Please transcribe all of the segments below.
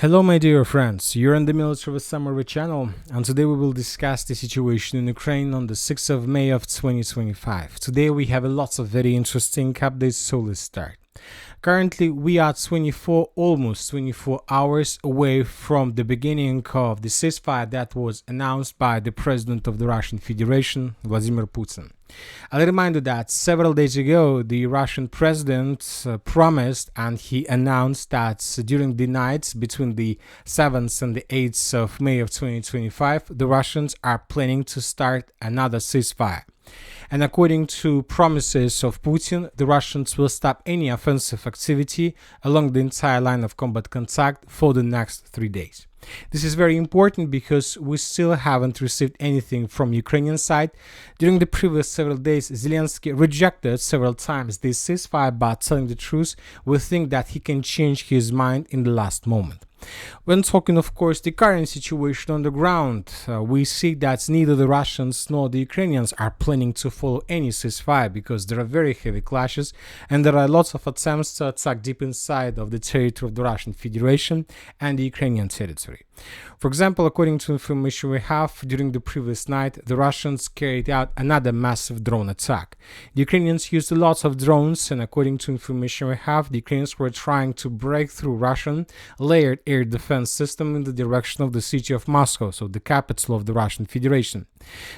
Hello my dear friends, you're on the Military Summary channel, and today we will discuss the situation in Ukraine on the 6th of May of 2025. Today we have lots of very interesting updates, so let's start. Currently we are almost 24 hours away from the beginning of the ceasefire that was announced by the President of the Russian Federation, Vladimir Putin. I'll remind you that several days ago the Russian president promised and he announced that during the nights between the 7th and the 8th of May of 2025 the Russians are planning to start another ceasefire. And according to promises of Putin, the Russians will stop any offensive activity along the entire line of combat contact for the next 3 days. This is very important because we still haven't received anything from Ukrainian side. During the previous several days, Zelensky rejected several times this ceasefire, but telling the truth, we think that he can change his mind in the last moment. When talking, of course, the current situation on the ground, we see that neither the Russians nor the Ukrainians are planning to follow any ceasefire because there are very heavy clashes and there are lots of attempts to attack deep inside of the territory of the Russian Federation and the Ukrainian territory. For example, according to information we have, during the previous night, the Russians carried out another massive drone attack. The Ukrainians used lots of drones, and according to information we have, the Ukrainians were trying to break through Russian layered air defense system in the direction of the city of Moscow, so the capital of the Russian Federation.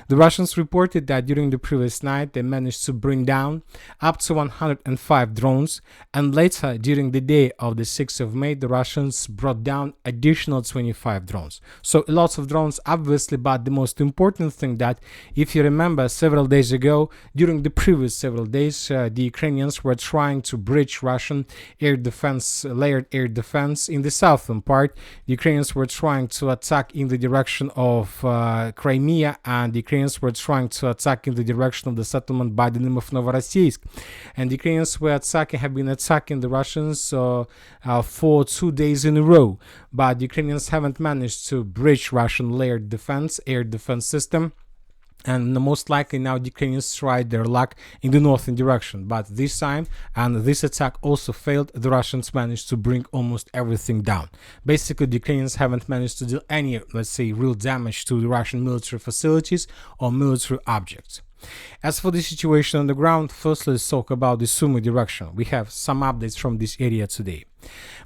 The Russians reported that during the previous night they managed to bring down up to 105 drones, and later during the day of the 6th of May the Russians brought down additional 25 drones. So lots of drones obviously, but the most important thing that if you remember several days ago, during the previous several days, the Ukrainians were trying to breach Russian air defense, layered air defense in the southern part. The Ukrainians were trying to attack in the direction of Crimea, and the Ukrainians were trying to attack in the direction of the settlement by the name of Novopavlivka. And the Ukrainians have been attacking the Russians for 2 days in a row, but the Ukrainians haven't managed to breach Russian layered defense, air defense system. And most likely now the Ukrainians tried their luck in the northern direction, but this time, and this attack also failed, the Russians managed to bring almost everything down. Basically, the Ukrainians haven't managed to do any, let's say, real damage to the Russian military facilities or military objects. As for the situation on the ground, first let's talk about the Sumy direction. We have some updates from this area today.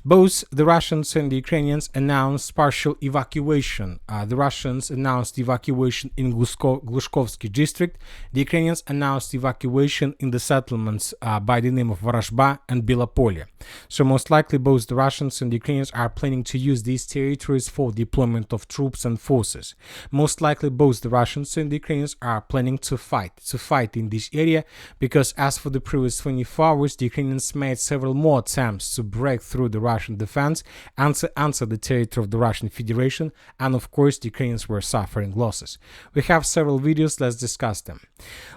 Both the Russians and the Ukrainians announced partial evacuation. The Russians announced evacuation in Glushkovsky district. The Ukrainians announced evacuation in the settlements by the name of Vorozhba and Belopolye. So most likely both the Russians and the Ukrainians are planning to use these territories for deployment of troops and forces. Most likely both the Russians and the Ukrainians are planning to fight in this area, because as for the previous 24 hours, the Ukrainians made several more attempts to break through the Russian defense and to enter the territory of the Russian Federation, and of course the Ukrainians were suffering losses. We have several videos, let's discuss them.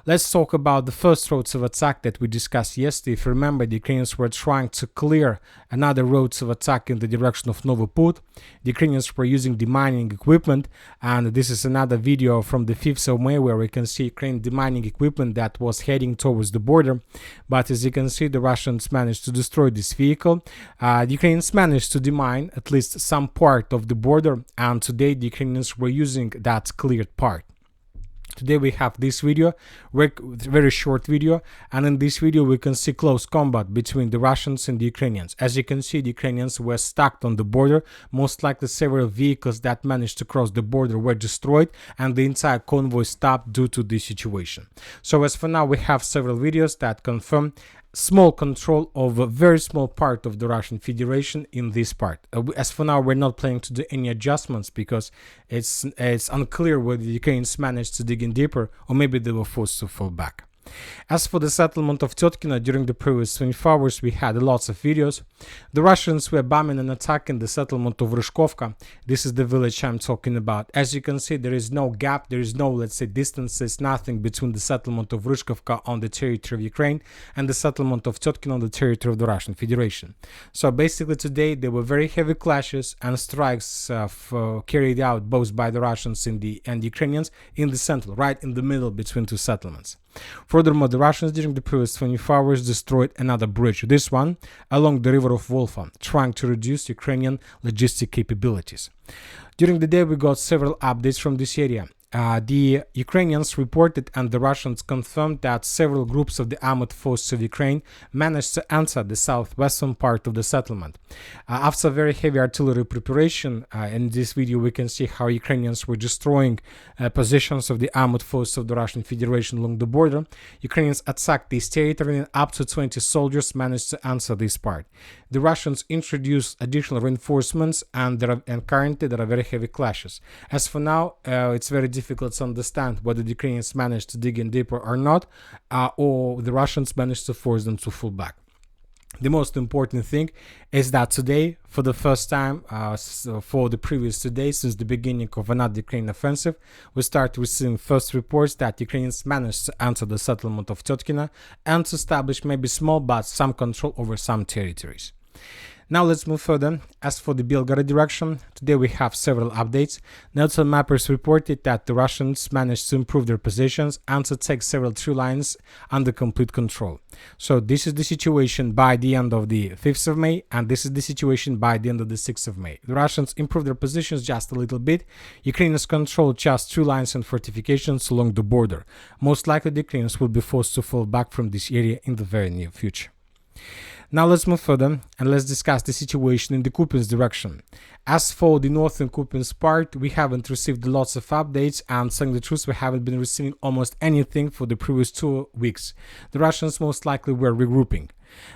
Let's talk about the first roads of attack that we discussed yesterday. If you remember, the Ukrainians were trying to clear another roads of attack in the direction of Novopavlivka. The Ukrainians were using demining equipment, and this is another video from the 5th of May where we can see Ukraine demining equipment that was heading towards the border, but as you can see the Russians managed to destroy this vehicle. The Ukrainians managed to demine at least some part of the border, and today the Ukrainians were using that cleared part. Today we have this video, very short video, and in this video we can see close combat between the Russians and the Ukrainians. As you can see, the Ukrainians were stuck on the border. Most likely several vehicles that managed to cross the border were destroyed, and the entire convoy stopped due to this situation. So as for now, we have several videos that confirm small control of a very small part of the Russian Federation in this part. As for now, we're not planning to do any adjustments because it's unclear whether the Ukrainians managed to dig in deeper or maybe they were forced to fall back. As for the settlement of Tyotkino, during the previous 24 hours we had lots of videos. The Russians were bombing and attacking the settlement of Ryzhkovka. This is the village I'm talking about. As you can see, there is no gap, there is no, let's say, distances, nothing between the settlement of Ryzhkovka on the territory of Ukraine and the settlement of Tyotkino on the territory of the Russian Federation. So basically today there were very heavy clashes and strikes carried out both by the Russians and the Ukrainians in the center, right in the middle between two settlements. Furthermore, the Russians during the previous 24 hours destroyed another bridge, this one along the river of Volva, trying to reduce Ukrainian logistic capabilities. During the day, we got several updates from this area. The Ukrainians reported and the Russians confirmed that several groups of the armored forces of Ukraine managed to enter the southwestern part of the settlement. After very heavy artillery preparation, in this video we can see how Ukrainians were destroying positions of the armored forces of the Russian Federation along the border. Ukrainians attacked this territory and up to 20 soldiers managed to enter this part. The Russians introduced additional reinforcements and currently there are very heavy clashes. As for now, it's very difficult to understand whether the Ukrainians managed to dig in deeper or not, or the Russians managed to force them to fall back. The most important thing is that today, for the first time, for the previous 2 days, since the beginning of another Ukrainian offensive, we start receiving first reports that Ukrainians managed to enter the settlement of Tyotkino and to establish maybe small but some control over some territories. Now let's move further. As for the Belgorod direction, today we have several updates. Neutral mappers reported that the Russians managed to improve their positions and to take several tree lines under complete control. So this is the situation by the end of the 5th of May, and this is the situation by the end of the 6th of May. The Russians improved their positions just a little bit. Ukrainians controlled just tree lines and fortifications along the border. Most likely the Ukrainians will be forced to fall back from this area in the very near future. Now let's move further and let's discuss the situation in the Kupyansk direction. As for the northern Kupyansk part, we haven't received lots of updates, and saying the truth, we haven't been receiving almost anything for the previous 2 weeks. The Russians most likely were regrouping.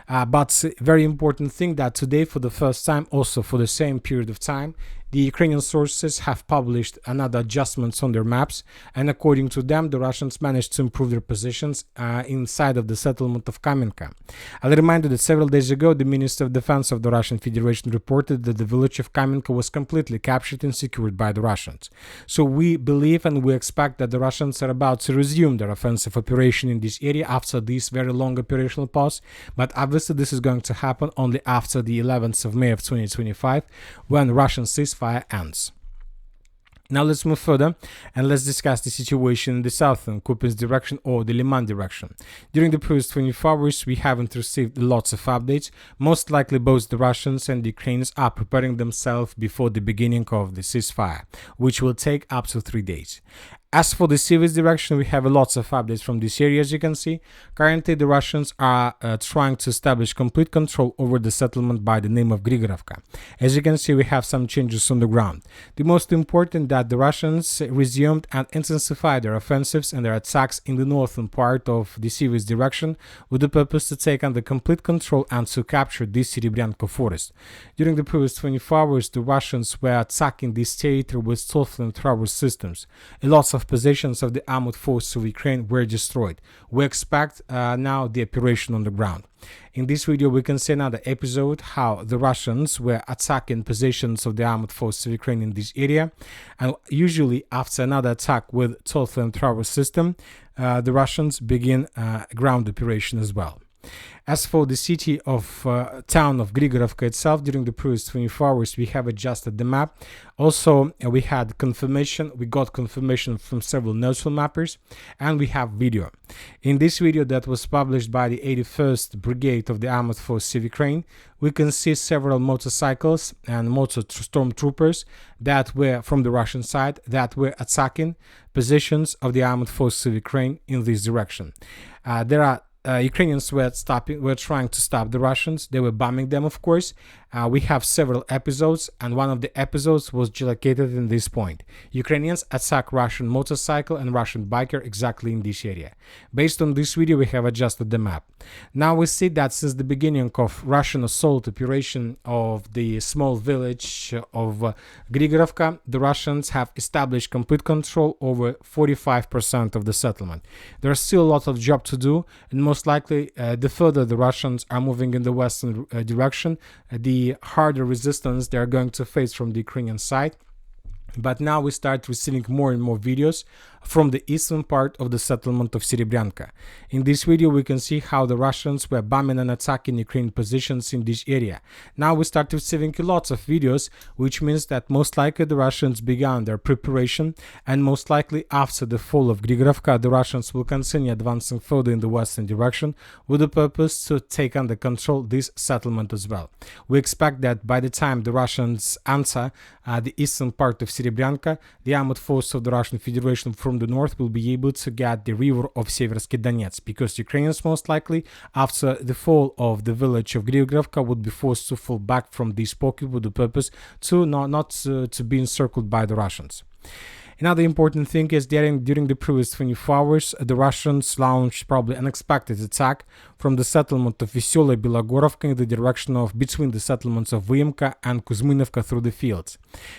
But very important thing that today, for the first time, also for the same period of time, the Ukrainian sources have published another adjustments on their maps, and according to them, the Russians managed to improve their positions inside of the settlement of Kamenka. I'll remind you that several days ago, the Minister of Defense of the Russian Federation reported that the village of Kamenka was completely captured and secured by the Russians. So we believe and we expect that the Russians are about to resume their offensive operation in this area after this very long operational pause, but obviously this is going to happen only after the 11th of May of 2025, when Russian ceasefire ends. Now let's move further and let's discuss the situation in the southern Kupyansk direction or the Liman direction. During the previous 24 hours, we haven't received lots of updates. Most likely both the Russians and the Ukrainians are preparing themselves before the beginning of the ceasefire, which will take up to 3 days. As for the Siversk direction, we have lots of updates from this area, as you can see. Currently, the Russians are trying to establish complete control over the settlement by the name of Grigorovka. As you can see, we have some changes on the ground. The most important that the Russians resumed and intensified their offensives and their attacks in the northern part of the Siversk direction with the purpose to take under complete control and to capture this Serebryanka forest. During the previous 24 hours, the Russians were attacking this territory with stealth flamethrower systems. Lots of positions of the armored forces of Ukraine were destroyed. We expect now the operation on the ground. In this video, we can see another episode how the Russians were attacking positions of the armored forces of Ukraine in this area, and usually after another attack with stealth flamethrower system, the Russians begin a ground operation as well. As for the city of town of Grigorovka itself, during the previous 24 hours, we have adjusted the map. Also, we got confirmation from several neutral mappers, and we have video. In this video that was published by the 81st Brigade of the Armored Forces of Ukraine, we can see several motorcycles and motor stormtroopers that were from the Russian side that were attacking positions of the Armored Forces of Ukraine in this direction. Ukrainians were trying to stop the Russians. They were bombing them, of course. We have several episodes, and one of the episodes was located in this point. Ukrainians attack Russian motorcycle and Russian biker exactly in this area. Based on this video, we have adjusted the map. Now we see that since the beginning of Russian assault operation of the small village of Grigorovka, the Russians have established complete control over 45% of the settlement. There is still a lot of job to do, and most likely the further the Russians are moving in the western direction, the harder resistance they are going to face from the Ukrainian side. But now we start receiving more and more videos from the eastern part of the settlement of Serebryanka. In this video, we can see how the Russians were bombing and attacking Ukrainian positions in this area. Now we start receiving lots of videos, which means that most likely the Russians began their preparation, and most likely after the fall of Grigorovka, the Russians will continue advancing further in the western direction with the purpose to take under control this settlement as well. We expect that by the time the Russians enter the eastern part of Serebryanka, the armored force of the Russian Federation from the north will be able to get the river of Siversk Donetsk, because Ukrainians most likely, after the fall of the village of Grigorovka, would be forced to fall back from this pocket with the purpose to not to be encircled by the Russians. Another important thing is during the previous 24 hours, the Russians launched probably unexpected attack from the settlement of Veselaya Belogorovka in the direction of between the settlements of Vyemka and Kuzminovka through the fields.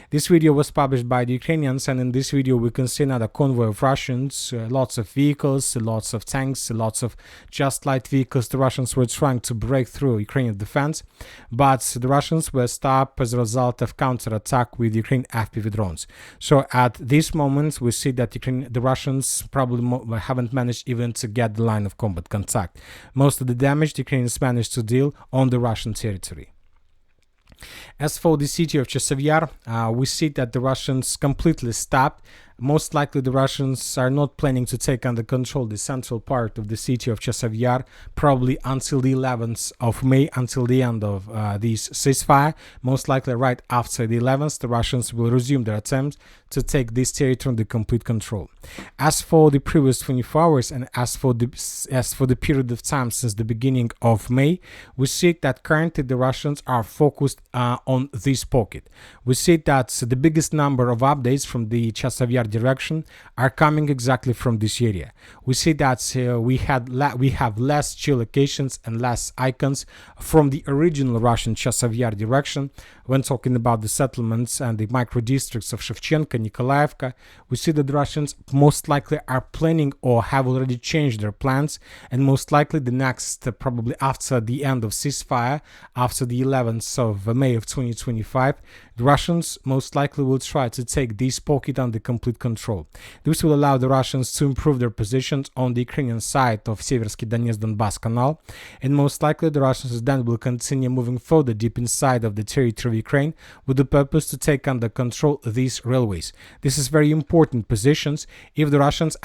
This video was published by the Ukrainians, and in this video we can see another convoy of Russians, lots of vehicles, lots of tanks, lots of just light vehicles. The Russians were trying to break through Ukrainian defense, but the Russians were stopped as a result of counterattack with Ukrainian FPV drones. So at this moment we see that the Russians probably haven't managed even to get the line of combat contact. Most of the damage the Ukrainians managed to deal on the Russian territory. As for the city of Chasiv Yar, we see that the Russians completely stopped. Most likely the Russians are not planning to take under control the central part of the city of Chasiv Yar, probably until the 11th of May, until the end of this ceasefire. Most likely right after the 11th, the Russians will resume their attempts to take this territory under complete control. As for the previous 24 hours and as for the period of time since the beginning of May, we see that currently the Russians are focused on this pocket. We see that the biggest number of updates from the Chasiv Yar direction are coming exactly from this area. We see that we have less geolocations and less icons from the original Russian Chasiv Yar direction when talking about the settlements and the micro districts of Shevchenko, Nikolaevka. We see that the Russians most likely are planning or have already changed their plans, and most likely the next, probably after the end of ceasefire, after the 11th of May of 2025, the Russians most likely will try to take this pocket under complete control. This will allow the Russians to improve their positions on the Ukrainian side of Siversk Donetsk-Donbass Canal, and most likely the Russians then will continue moving further deep inside of the territory of Ukraine with the purpose to take under control these railways. This is very important positions if the Russians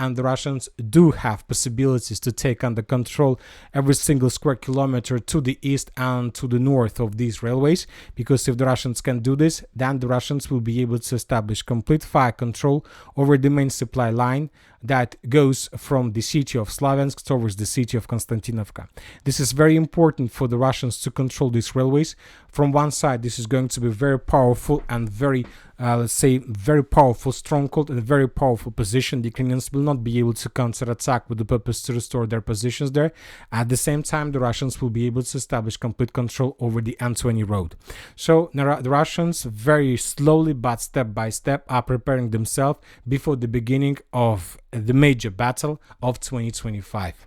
do have possibilities to take under control every single square kilometer to the east and to the north of these railways, because if the Russians can do this, then the Russians will be able to establish complete fire control over the main supply line that goes from the city of Slaviansk towards the city of Kostiantynivka. This is very important for the Russians to control these railways. From one side, this is going to be very powerful and very, let's say, very powerful stronghold and very powerful position. The Ukrainians will not be able to counterattack with the purpose to restore their positions there. At the same time, the Russians will be able to establish complete control over the N20 road. So the Russians very slowly but step by step are preparing themselves before the beginning of the major battle of 2025.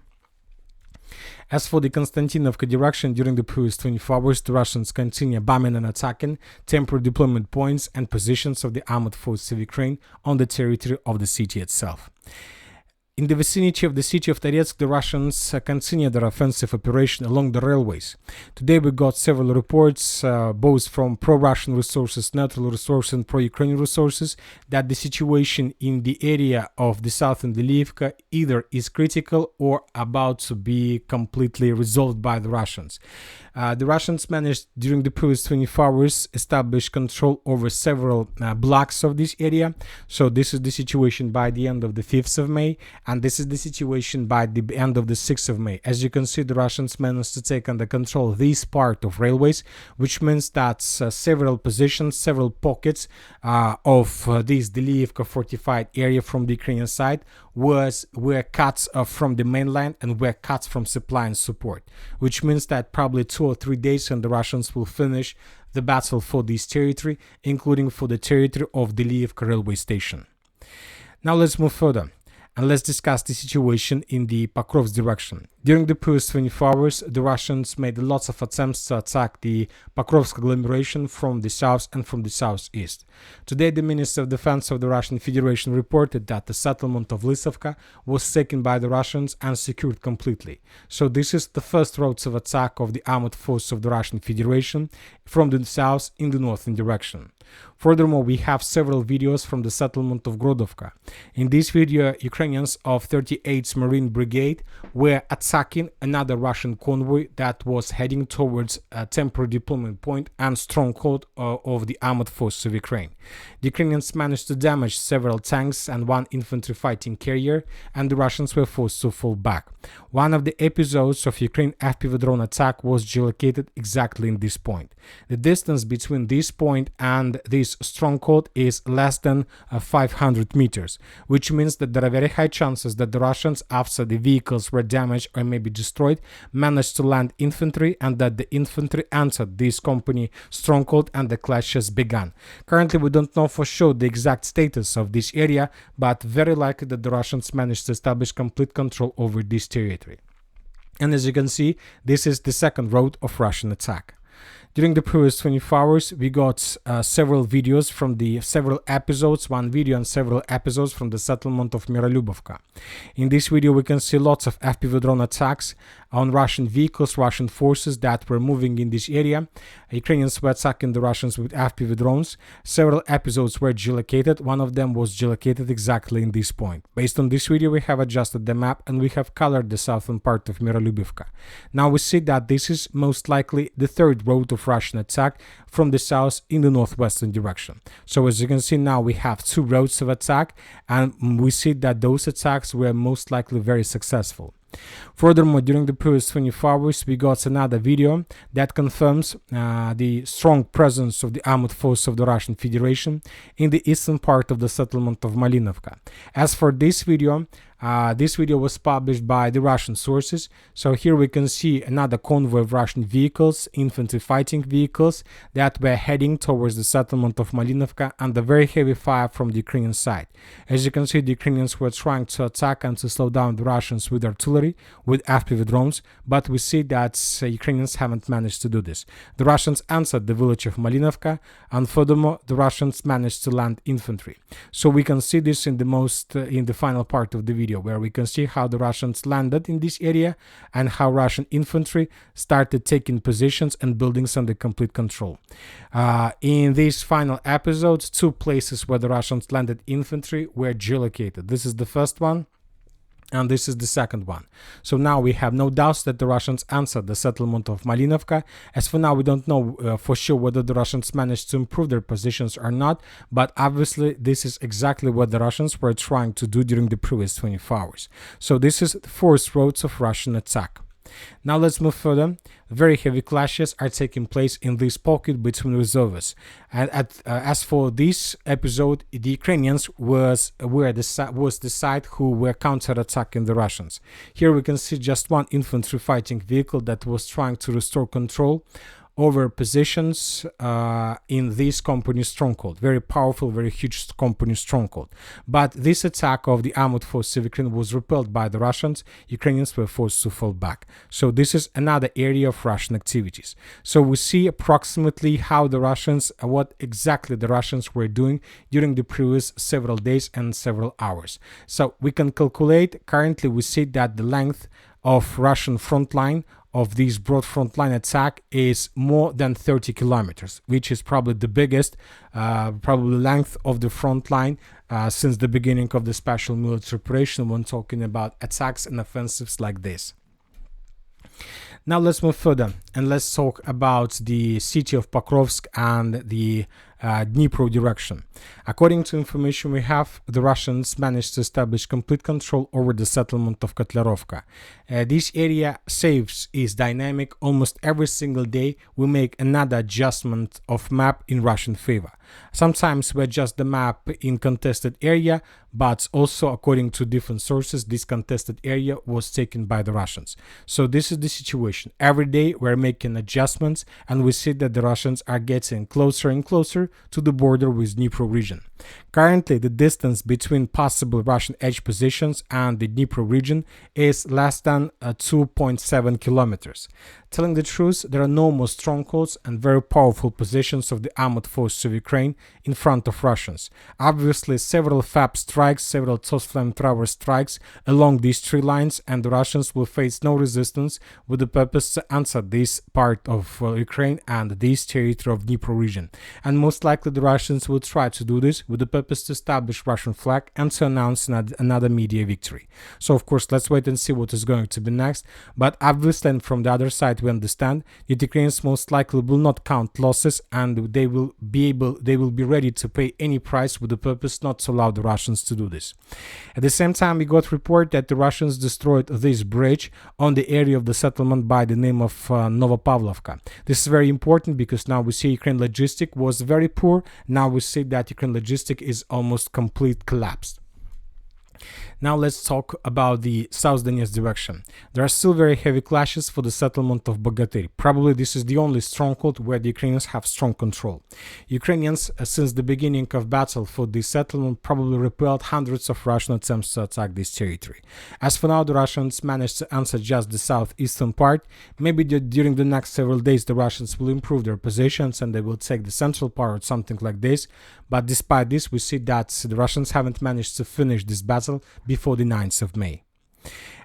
As for the Kostiantynivka direction, during the previous 24 hours, the Russians continue bombing and attacking temporary deployment points and positions of the armored forces of Ukraine on the territory of the city itself. In the vicinity of the city of Toretsk, the Russians continue their offensive operation along the railways. Today we got several reports, both from pro-Russian resources, neutral resources and pro-Ukrainian resources, that the situation in the area of the southern Dnipro either is critical or about to be completely resolved by the Russians. The Russians managed during the previous 24 hours establish control over several blocks of this area. So this is the situation by the end of the 5th of May, and this is the situation by the end of the 6th of May. As you can see, the Russians managed to take under control this part of railways, which means that several positions, several pockets of this Dnipro fortified area from the Ukrainian side were cut from the mainland and were cut from supply and support, which means that probably 2 or 3 days and the Russians will finish the battle for this territory, including for the territory of the Dnipro railway station. Now let's move further. And let's discuss the situation in the Pokrovsk direction. During the previous 24 hours, the Russians made lots of attempts to attack the Pokrovsk agglomeration from the south and from the southeast. Today, the Minister of Defense of the Russian Federation reported that the settlement of Lysovka was taken by the Russians and secured completely. So this is the first route of attack of the armed force of the Russian Federation from the south in the northern direction. Furthermore, we have several videos from the settlement of Grodovka. In this video, Ukrainians of 38th Marine Brigade were attacking another Russian convoy that was heading towards a temporary deployment point and stronghold of the armed forces of Ukraine. The Ukrainians managed to damage several tanks and one infantry fighting carrier, and the Russians were forced to fall back. One of the episodes of Ukraine FPV drone attack was geolocated exactly in this point. The distance between this point and this stronghold is less than 500 meters, which means that there are very high chances that the Russians, after the vehicles were damaged or maybe destroyed, managed to land infantry and that the infantry entered this company stronghold and the clashes began. Currently, we don't know for sure the exact status of this area, but very likely that the Russians managed to establish complete control over this territory. And as you can see, this is the second round of Russian attack. During the previous 24 hours, we got several videos from the several episodes, one video and several episodes from the settlement of Mirolubovka. In this video, we can see lots of FPV drone attacks on Russian vehicles, Russian forces that were moving in this area. Ukrainians were attacking the Russians with FPV drones. Several episodes were geolocated. One of them was geolocated exactly in this point. Based on this video, we have adjusted the map and we have colored the southern part of Mirolubivka. Now we see that this is most likely the third road of Russian attack from the south in the northwestern direction. So as you can see now, we have two roads of attack and we see that those attacks were most likely very successful. Furthermore, during the previous 24 hours, we got another video that confirms the strong presence of the armed force of the Russian Federation in the eastern part of the settlement of Malinovka. As for this video was published by the Russian sources. So here we can see another convoy of Russian vehicles, infantry fighting vehicles that were heading towards the settlement of Malinovka under very heavy fire from the Ukrainian side. As you can see, the Ukrainians were trying to attack and to slow down the Russians with artillery, with FPV drones, but we see that Ukrainians haven't managed to do this. The Russians entered the village of Malinovka, and furthermore, the Russians managed to land infantry. So we can see this in the final part of the video, where we can see how the Russians landed in this area and how Russian infantry started taking positions and buildings under complete control. In this final episode, two places where the Russians landed infantry were geolocated. This is the first one, and this is the second one. So now we have no doubts that the Russians answered the settlement of Malinovka. As for now, we don't know for sure whether the Russians managed to improve their positions or not, but obviously this is exactly what the Russians were trying to do during the previous 24 hours. So this is the fourth road of Russian attack. Now let's move further. Very heavy clashes are taking place in this pocket between reservists. And as for this episode, the Ukrainians was the side who were counterattacking the Russians. Here we can see just one infantry fighting vehicle that was trying to restore control over positions in this company stronghold. Very powerful, very huge company stronghold. But this attack of the armored forces of Ukraine was repelled by the Russians. Ukrainians were forced to fall back. So this is another area of Russian activities. So we see approximately how the Russians, what exactly the Russians were doing during the previous several days and several hours. So we can calculate, currently we see that the length of Russian front line of this broad front line attack is more than 30 kilometers, which is probably the biggest probably length of the front line since the beginning of the special military operation when talking about attacks and offensives like this. Now let's move further and let's talk about the city of Pokrovsk and the Dnipro direction. According to information we have, the Russians managed to establish complete control over the settlement of Kotlerovka. This area is dynamic. Almost every single day we make another adjustment of map in Russian favor. Sometimes we adjust the map in contested area, but also according to different sources, this contested area was taken by the Russians. So this is the situation. Every day we're making adjustments and we see that the Russians are getting closer and closer to the border with Dnipro region. Currently, the distance between possible Russian edge positions and the Dnipro region is less than 2.7 kilometers. Telling the truth, there are no more strongholds and very powerful positions of the armored forces of Ukraine in front of Russians. Obviously, several FAB strikes, several TOS flamethrower strikes along these three lines, and the Russians will face no resistance with the purpose to answer this part of Ukraine and this territory of Dnipro region. And most likely the Russians will try to do this with the purpose to establish Russian flag and to announce another media victory. So of course, let's wait and see what is going to be next. But obviously, and from the other side, we understand that Ukrainians most likely will not count losses, and they will be ready to pay any price with the purpose not to allow the Russians to do this. At the same time, we got report that the Russians destroyed this bridge on the area of the settlement by the name of Novopavlivka. This is very important because now we see Ukraine logistic was very poor. Now we see that Ukraine logistic is almost complete collapsed. Now let's talk about the South Donetsk direction. There are still very heavy clashes for the settlement of Bogatyr. Probably this is the only stronghold where the Ukrainians have strong control. Ukrainians, since the beginning of battle for this settlement, probably repelled hundreds of Russian attempts to attack this territory. As for now, the Russians managed to answer just the southeastern part. Maybe during the next several days the Russians will improve their positions and they will take the central part or something like this. But despite this, we see that the Russians haven't managed to finish this battle before the 9th of May.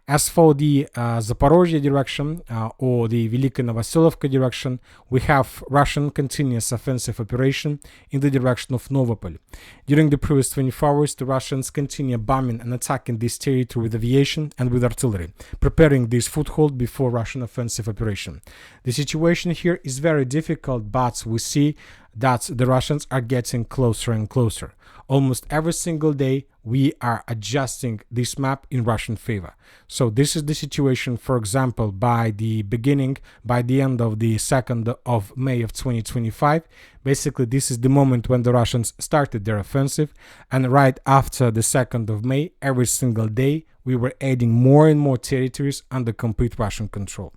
As for the Zaporizhzhia direction or the Velika Novopavlivka direction, we have Russian continuous offensive operation in the direction of Novopol. During the previous 24 hours, the Russians continue bombing and attacking this territory with aviation and with artillery, preparing this foothold before Russian offensive operation. The situation here is very difficult, but we see that the Russians are getting closer and closer. Almost every single day, we are adjusting this map in Russian favor. So this is the situation, for example, by the end of the 2nd of May of 2025. Basically, this is the moment when the Russians started their offensive. And right after the 2nd of May, every single day, we were adding more and more territories under complete Russian control.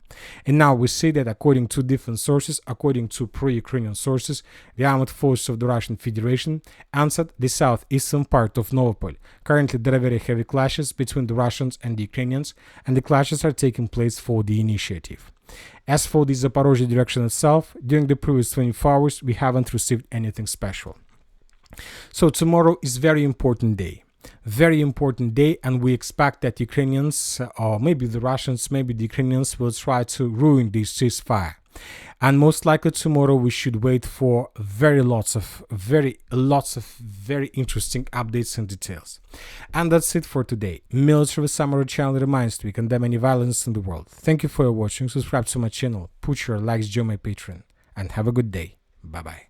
And now we see that according to different sources, according to pro-Ukrainian sources, the armed forces of the Russian Federation answered the southeastern part of Novopol. Currently, there are very heavy clashes between the Russians and the Ukrainians, and the clashes are taking place for the initiative. As for the Zaporizhzhia direction itself, during the previous 24 hours, we haven't received anything special. So tomorrow is very important day. Very important day, and we expect that Ukrainians, or maybe the Russians, maybe the Ukrainians will try to ruin this ceasefire. And most likely tomorrow we should wait for lots of very interesting updates and details. And that's it for today. Military Summary channel reminds we condemn any violence in the world. Thank you for watching. Subscribe to my channel, put your likes, join my Patreon, and have a good day. Bye bye.